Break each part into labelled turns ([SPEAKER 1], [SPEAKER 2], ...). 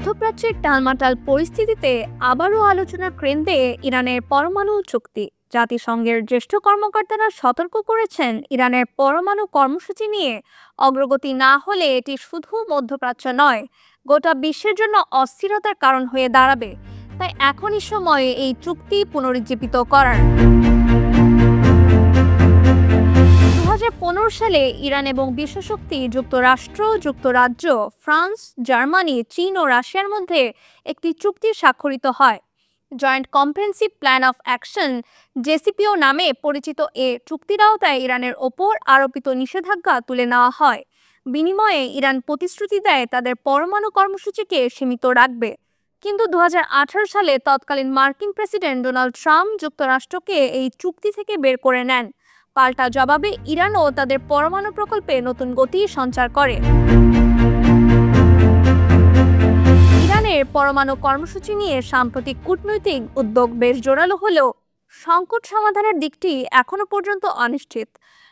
[SPEAKER 1] মধ্যপ্রাচ্যের টালমাটাল পরিস্থিতিতে আবারও আলোচনার কেন্দ্রে ইরানের পরমাণু চুক্তি। জাতিসংঘের জ্যেষ্ঠ কর্মকর্তারা সতর্ক করেছেন, ইরানের পরমাণু কর্মসূচি নিয়ে অগ্রগতি না হলে এটি শুধু মধ্যপ্রাচ্য নয়, গোটা বিশ্বের জন্য অস্থিরতার কারণ হয়ে দাঁড়াবে। তাই এখনই সময় এই চুক্তি পুনরুজ্জীবিত করার। 2015 সালে ইরান এবং বিশ্বশক্তি যুক্তরাষ্ট্র, যুক্তরাজ্য, ফ্রান্স, জার্মানি, চীন ও রাশিয়ার মধ্যে একটি চুক্তি স্বাক্ষরিত হয়। Joint comprehensive plan of action JCPOA নামে পরিচিত এ চুক্তির আওতায় ইরানের ওপর আরোপিত নিষেধাজ্ঞা তুলে নেওয়া হয়। বিনিময়ে ইরান প্রতিশ্রুতি দেয় তাদের পরমাণু কর্মসূচিকে সীমিত রাখবে। কিন্তু 2018 সালে তৎকালীন মার্কিন প্রেসিডেন্ট ডোনাল্ড ট্রাম্প যুক্তরাষ্ট্রকে এই চুক্তি থেকে বের করে নেন। পাল্টা জবাবে ইরানও তাদের পরমাণু প্রকল্পে নতুন গতি সঞ্চার করে। ইরানের পরমাণু কর্মসূচি নিয়ে সাম্প্রতিক কূটনৈতিক উদ্যোগ বেশ জোরালো হলেও সংকট সমাধানের দিকটি এখনো পর্যন্ত অনিশ্চিত।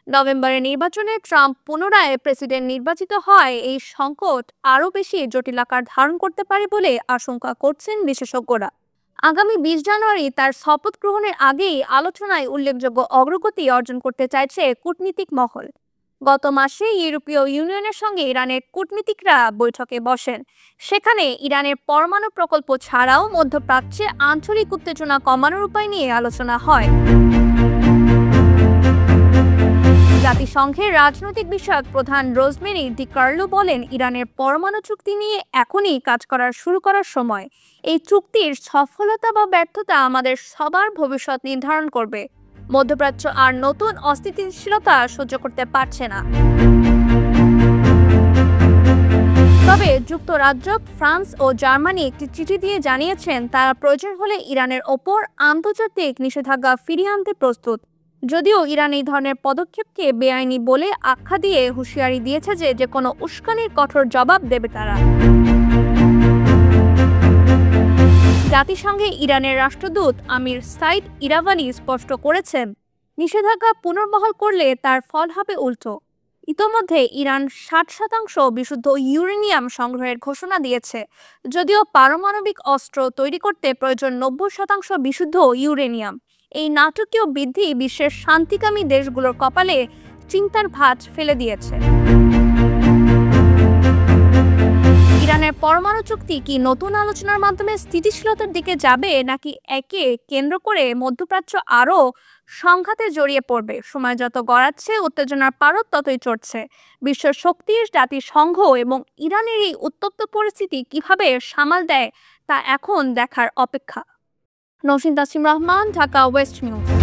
[SPEAKER 1] নভেম্বরের নির্বাচনে ট্রাম্প পুনরায় প্রেসিডেন্ট নির্বাচিত হয় এই সংকট আরও বেশি জটিল আকার ধারণ করতে পারে বলে আশঙ্কা করছেন বিশেষজ্ঞরা। আগামী 20 জানুয়ারি তার শপথ গ্রহণের আগেই আলোচনায় উল্লেখযোগ্য অগ্রগতি অর্জন করতে চাইছে কূটনীতিক মহল। গত মাসে ইউরোপীয় ইউনিয়নের সঙ্গে ইরানের কূটনীতিকরা বৈঠকে বসেন। সেখানে ইরানের পরমাণু প্রকল্প ছাড়াও মধ্যপ্রাচ্যে আঞ্চলিক উত্তেজনা কমানোর উপায় নিয়ে আলোচনা হয়। জাতিসংঘের রাজনৈতিক বিষয়ক প্রধান রোজমেরি ডিকার্লো বলেন, ইরানের পরমাণু চুক্তি নিয়ে এখনই কাজ শুরু করার সময়। এই চুক্তির সফলতা বা ব্যর্থতা আমাদের সবার ভবিষ্যৎ নির্ধারণ করবে। মধ্যপ্রাচ্য আর নতুন অস্থিতিশীলতা সহ্য করতে পারছে না। তবে যুক্তরাজ্য, ফ্রান্স ও জার্মানি একটি চিঠি দিয়ে জানিয়েছেন তারা প্রয়োজন হলে ইরানের ওপর আন্তর্জাতিক নিষেধাজ্ঞা ফিরিয়ে আনতে প্রস্তুত। যদিও ইরান এই ধরনের পদক্ষেপকে বেআইনি বলে আখ্যা দিয়ে হুঁশিয়ারি দিয়েছে যে কোনো উস্কানির কঠোর জবাব দেবে তারা। জাতিসংঘে ইরানের রাষ্ট্রদূত আমির সাইদ ইরাভানি স্পষ্ট করেছেন, নিষেধাজ্ঞা পুনর্বহাল করলে তার ফল হবে উল্টো। ইতোমধ্যে ইরান 60% বিশুদ্ধ ইউরেনিয়াম সংগ্রহের ঘোষণা দিয়েছে, যদিও পারমাণবিক অস্ত্র তৈরি করতে প্রয়োজন 90% বিশুদ্ধ ইউরেনিয়াম। এই নাটকীয় বৃদ্ধি বিশ্বের শান্তিকামী দেশগুলোর কপালে চিন্তার ভাঁজ ফেলে দিয়েছে। ইরানের পরমাণু চুক্তি কি নতুন আলোচনার মাধ্যমে স্থিতিশীলতার দিকে যাবে, নাকি একে কেন্দ্র করে মধ্যপ্রাচ্য আরও সংঘাতে জড়িয়ে পড়বে? সময় যত গড়াচ্ছে, উত্তেজনার পারদ ততই চড়ছে। বিশ্ব শক্তির জাতিসংঘ এবং ইরানের এই উত্তপ্ত পরিস্থিতি কিভাবে সামাল দেয় তা এখন দেখার অপেক্ষা। Nowshin Tasim Rahman, Dhaka West news.